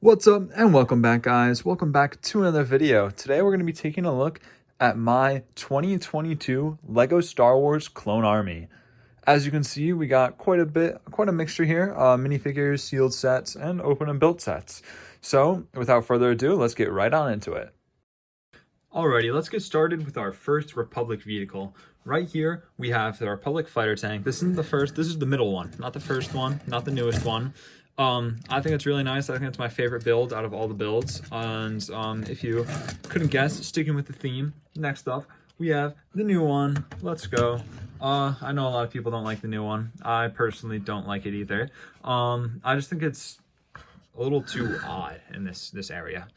What's up and welcome back, guys. Welcome back to another video. Today we're going to be taking a look at my 2022 Lego Star Wars Clone Army. As you can see, we got quite a mixture here, minifigures, sealed sets, and open and built sets. So without further ado, let's get right on into it. Alrighty, let's get started with our first Republic vehicle. Right here, we have the Republic fighter tank. This isn't the first, this is the middle one, not the first one, not the newest one. I think it's really nice. I think it's my favorite build out of all the builds. And if you couldn't guess, sticking with the theme, next up, we have the new one. Let's go. I know a lot of people don't like the new one. I personally don't like it either. I just think it's a little too odd in this area.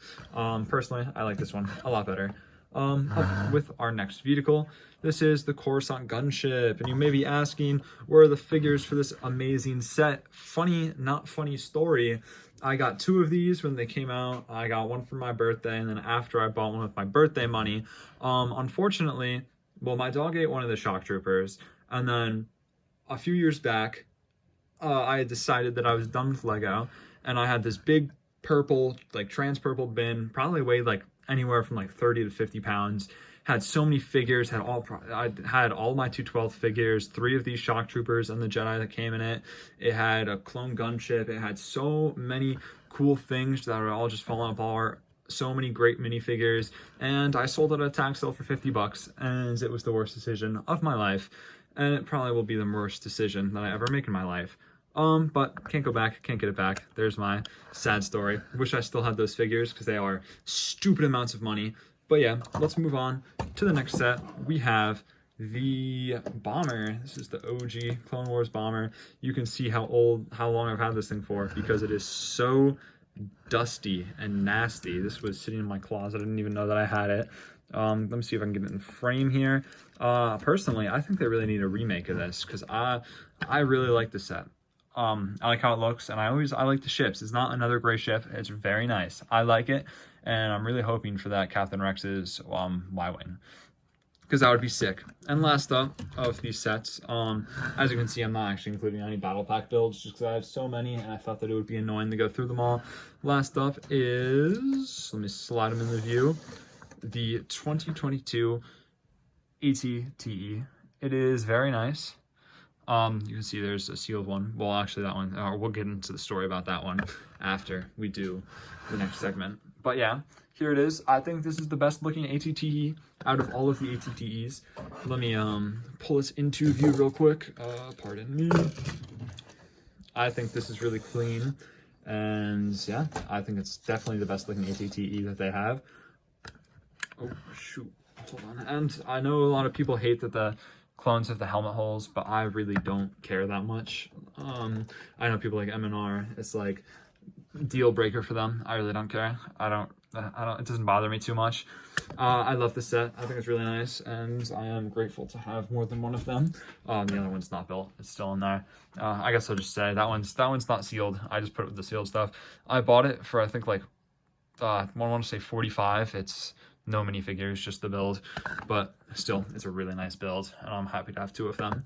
Personally, I like this one a lot better. Up with our next vehicle, this is the Coruscant gunship, and you may be asking, where are the figures for this amazing set? Funny, not funny story. I got two of these when they came out. I got one for my birthday, and then after I bought one with my birthday money. Unfortunately, well, my dog ate one of the shock troopers, and then a few years back, I had decided that I was done with Lego, and I had this big purple, like trans purple bin, probably weighed like anywhere from like 30 to 50 pounds. Had so many figures, I had all my 212 figures, 3 of these shock troopers and the Jedi that came in it. It had a clone gunship. It had so many cool things that are all just falling apart. So many great minifigures, and I sold it at a tax sale for 50 bucks, and it was the worst decision of my life, and it probably will be the worst decision that I ever make in my life. But can't go back, can't get it back. There's my sad story. Wish I still had those figures because they are stupid amounts of money. But yeah, let's move on to the next set. We have the bomber. This is the OG Clone Wars bomber. You can see how long I've had this thing for because it is so dusty and nasty. This was sitting in my closet. I didn't even know that I had it. Let me see if I can get it in frame here. Personally, I think they really need a remake of this because I really like the set. I like how it looks, and I like the ships. It's not another gray ship. It's very nice. I like it, and I'm really hoping for that Captain Rex's Y-Wing, because that would be sick. And last up of these sets, as you can see, I'm not actually including any battle pack builds just because I have so many, and I thought that it would be annoying to go through them all. Last up is, let me slide them in the view, the 2022 AT-TE. It is very nice. You can see there's a sealed one. Well, actually that one, we'll get into the story about that one after we do the next segment. But yeah, here it is. I think this is the best looking AT-TE out of all of the AT-TEs. Let me pull this into view real quick. Pardon me. I think this is really clean, and yeah, I think it's definitely the best looking AT-TE that they have. Oh shoot, hold on. And I know a lot of people hate that the clones have the helmet holes, but I really don't care that much. I know people like MNR, it's like deal breaker for them. I really don't care. I don't, it doesn't bother me too much. I love the set. I think it's really nice, and I am grateful to have more than one of them. The other one's not built. It's still in there. I guess I'll just say that one's not sealed. I just put it with the sealed stuff. I bought it for, I think, like, I want to say 45. It's no minifigures, just the build, but still, it's a really nice build, and I'm happy to have 2 of them.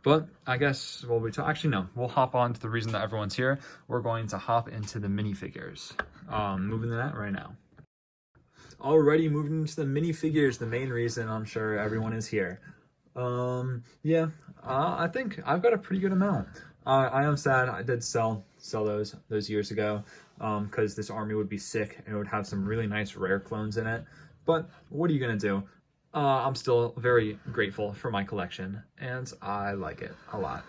But I guess, well, actually no, we'll hop on to the reason that everyone's here. We're going to hop into the minifigures. Moving to that right now. Already moving into the minifigures, the main reason I'm sure everyone is here. Yeah, I think I've got a pretty good amount. I am sad I did sell those years ago, because this army would be sick and it would have some really nice rare clones in it. But what are you gonna do? I'm still very grateful for my collection, and I like it a lot.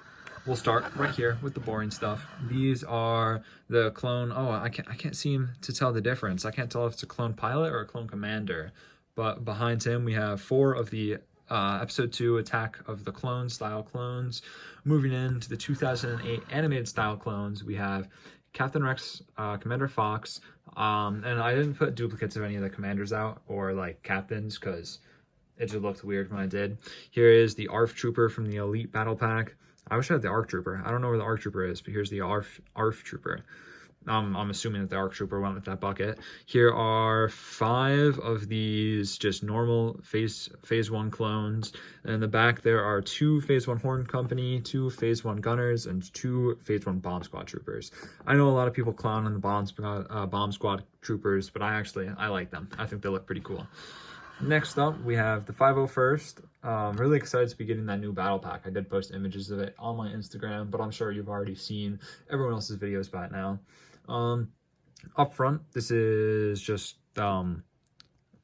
We'll start right here with the boring stuff. These are the clone. Oh, I can't seem to tell the difference. I can't tell if it's a clone pilot or a clone commander. But behind him, we have 4 of the Episode 2 Attack of the Clones style clones. Moving into the 2008 animated style clones, we have Captain Rex, Commander Fox, and I didn't put duplicates of any of the commanders out or like captains because it just looked weird when I did. Here is the ARF Trooper from the Elite Battle Pack. I wish I had the ARC Trooper. I don't know where the ARC Trooper is, but here's the ARF Trooper. I'm assuming that the ARC Trooper went with that bucket. Here are 5 of these just normal Phase 1 clones. And in the back, there are 2 Phase 1 Horn Company, 2 Phase 1 Gunners, and 2 Phase 1 Bomb Squad Troopers. I know a lot of people clown on the Bomb Squad Troopers, but I like them. I think they look pretty cool. Next up, we have the 501st. Really excited to be getting that new battle pack. I did post images of it on my Instagram, but I'm sure you've already seen everyone else's videos by it now. Up front, this is just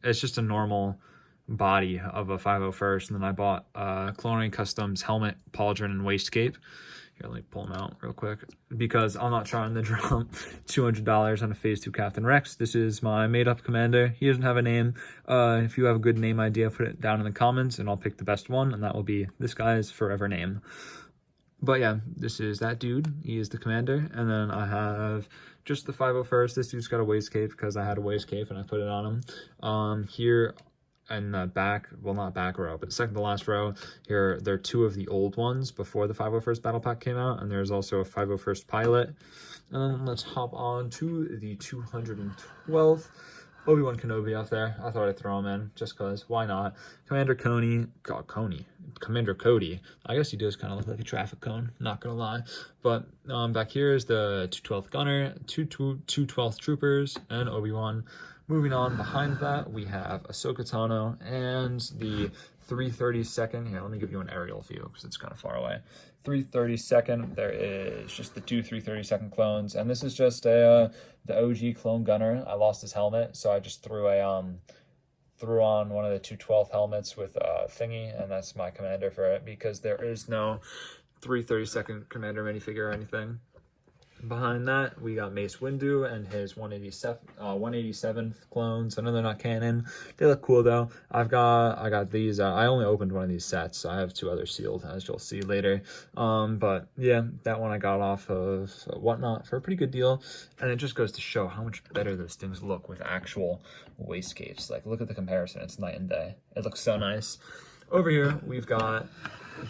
it's just a normal body of a 501st, and then I bought Clone Army Customs helmet, pauldron, and waistcape. Here, let me pull them out real quick because I'm not trying to drop $200 on a Phase 2 Captain Rex. This is my made-up commander. He doesn't have a name. If you have a good name idea, put it down in the comments, and I'll pick the best one, and that will be this guy's forever name. But yeah, this is that dude. He is the commander. And then I have just the 501st. This dude's got a waistcape because I had a waistcape and I put it on him. Here in the back, well, not back row, but second to last row, here, there are 2 of the old ones before the 501st Battle Pack came out. And there's also a 501st Pilot. And then let's hop on to the 212th. Obi-Wan Kenobi up there. I thought I'd throw him in just because. Why not? Commander Commander Cody. I guess he does kind of look like a traffic cone, not gonna lie. But back here is the 212th Gunner, 212th Troopers, and Obi-Wan. Moving on, behind that, we have Ahsoka Tano and the 332nd. Here, let me give you an aerial view because it's kind of far away. 332nd, there is just the 2 332nd clones, and this is just the OG clone gunner. I lost his helmet, so I just threw on one of the 212 helmets with a thingy, and that's my commander for it because there is no 332nd commander minifigure or anything. Behind that, we got Mace Windu and his 187th clones. I know they're not canon. They look cool though. I got these. I only opened one of these sets. So I have 2 others sealed, as you'll see later. But yeah, that one I got off of Whatnot for a pretty good deal. And it just goes to show how much better those things look with actual waistcapes. Like, look at the comparison. It's night and day. It looks so nice. Over here, we've got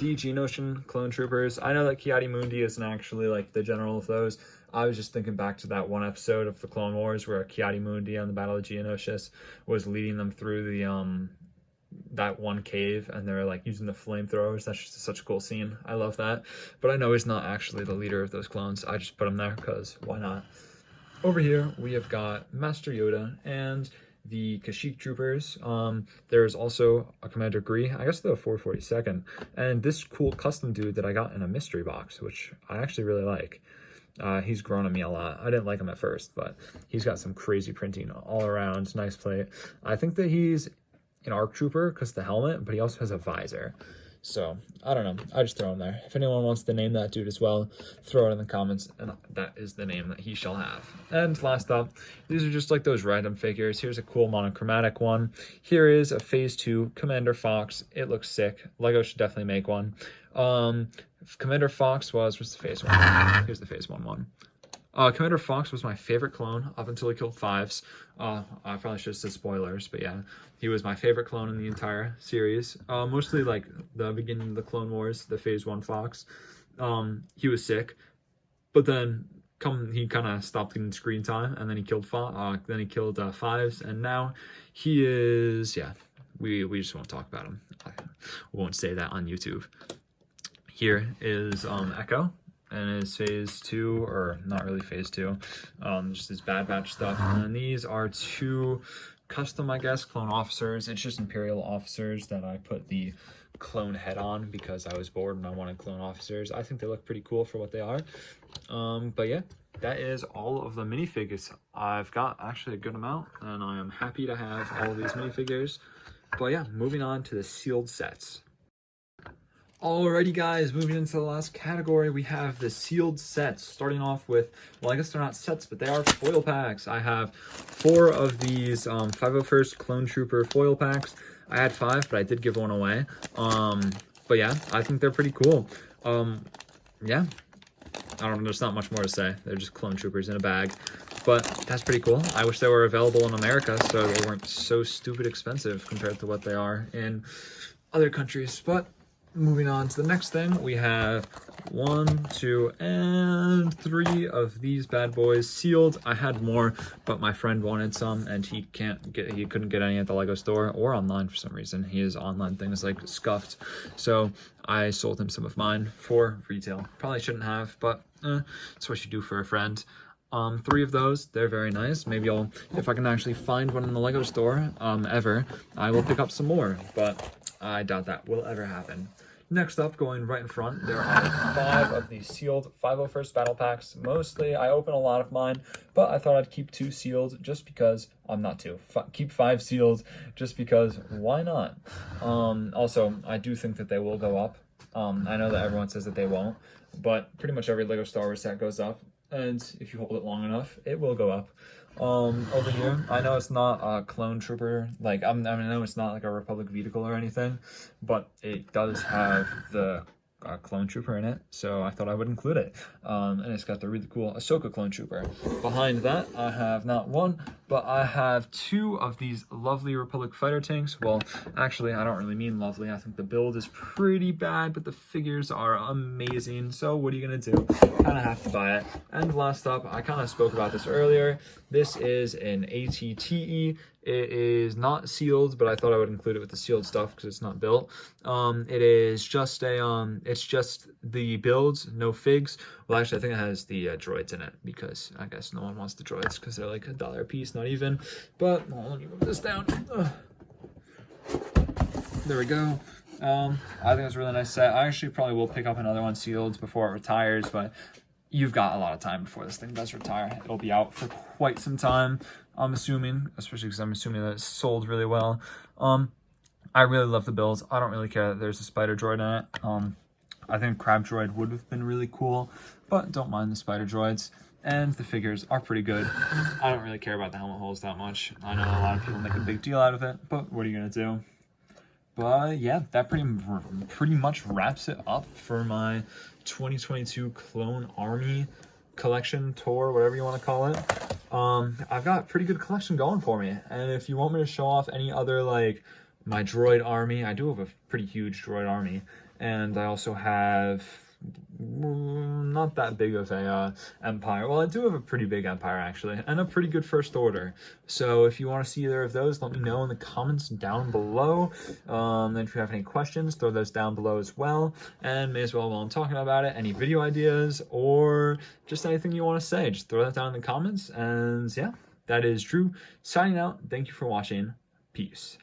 the Geonosian clone troopers. I know that Ki-Adi-Mundi isn't actually like the general of those. I was just thinking back to that one episode of the Clone Wars where Ki-Adi-Mundi on the Battle of Geonosis was leading them through the that one cave, and they're like using the flamethrowers. That's just such a cool scene. I love that. But I know he's not actually the leader of those clones. I just put him there because why not? Over here we have got Master Yoda and the Kashyyyk troopers. There's also a Commander Gree, I guess the 442nd, and this cool custom dude that I got in a mystery box, which I actually really like. He's grown on me a lot. I didn't like him at first, but he's got some crazy printing all around. Nice plate. I think that he's an ARC Trooper because of the helmet, but he also has a visor. So, I don't know. I just throw him there. If anyone wants to name that dude as well, throw it in the comments, and that is the name that he shall have. And last up, these are just like those random figures. Here's a cool monochromatic one. Here is a Phase 2 Commander Fox. It looks sick. LEGO should definitely make one. Commander Fox what's the Phase 1? Here's the Phase 1 one. Commander Fox was my favorite clone up until he killed Fives. I probably should have said spoilers, but yeah, he was my favorite clone in the entire series. Mostly like the beginning of the Clone Wars, the Phase 1 Fox. He was sick, but then he kind of stopped getting screen time, and then he killed Fives, and now he is, yeah, we just won't talk about him. We won't say that on YouTube. Here is Echo and his Phase 2, or not really Phase 2, just his Bad Batch stuff. And then these are 2 custom, I guess, clone officers. It's just Imperial officers that I put the clone head on because I was bored and I wanted clone officers. I think they look pretty cool for what they are. But yeah, that is all of the minifigures. I've got actually a good amount, and I am happy to have all of these minifigures. But yeah, moving on to the sealed sets. Alrighty guys, moving into the last category, we have the sealed sets. Starting off with, well, I guess they're not sets, but they are foil packs. I have 4 of these 501st Clone Trooper foil packs. I had 5, but I did give one away. But yeah, I think they're pretty cool. Yeah, I don't know, there's not much more to say. They're just Clone Troopers in a bag. But that's pretty cool. I wish they were available in America so they weren't so stupid expensive compared to what they are in other countries. But moving on to the next thing, we have 1, 2, and 3 of these bad boys sealed. I had more, but my friend wanted some, and he couldn't get any at the Lego store or online for some reason. His online thing is like scuffed, so I sold him some of mine for retail. Probably shouldn't have, but it's what you do for a friend. 3 of those, they're very nice. Maybe if I can actually find one in the Lego store, ever, I will pick up some more, but I doubt that will ever happen. Next up, going right in front, there are 5 of these sealed 501st Battle Packs. Mostly, I open a lot of mine, but I thought I'd keep 2 sealed just because, not 2, keep 5 sealed just because, why not? Also, I do think that they will go up. I know that everyone says that they won't, but pretty much every Lego Star Wars set goes up, and if you hold it long enough, it will go up. Over here, I know it's not a clone trooper, like, I know it's not like a Republic vehicle or anything, but it does have the clone trooper in it, so I thought I would include it. And it's got the really cool Ahsoka clone trooper. Behind that, I have not 1, but I have 2 of these lovely Republic fighter tanks. Well, actually, I don't really mean lovely. I think the build is pretty bad, but the figures are amazing. So what are you gonna do? Kind of have to buy it. And last up, I kind of spoke about this earlier. This is an ATTE. It is not sealed, but I thought I would include it with the sealed stuff because it's not built. It is just it's just the builds, no figs. Well, actually, I think it has the droids in it because I guess no one wants the droids because they're like $1 a piece, not even. But let me move this down. There we go. I think it's a really nice set. I actually probably will pick up another one sealed before it retires, but you've got a lot of time before this thing does retire. It'll be out for quite some time, I'm assuming, especially because I'm assuming that it's sold really well. I really love the builds. I don't really care that there's a spider droid in it. I think Crab Droid would have been really cool, but don't mind the spider droids. And the figures are pretty good. I don't really care about the helmet holes that much. I know a lot of people make a big deal out of it, but what are you gonna do? But yeah, that pretty much wraps it up for my 2022 Clone Army collection tour, whatever you want to call it. I've got a pretty good collection going for me, and if you want me to show off any other, like my droid army, I do have a pretty huge droid army, and I also have not that big of a empire. Well, I do have a pretty big empire actually, and a pretty good first order. So if you want to see either of those, let me know in the comments down below. And if you have any questions, throw those down below as well. And may as well, while I'm talking about it, any video ideas or just anything you want to say, just throw that down in the comments. And yeah, that is Drew signing out. Thank you for watching. Peace.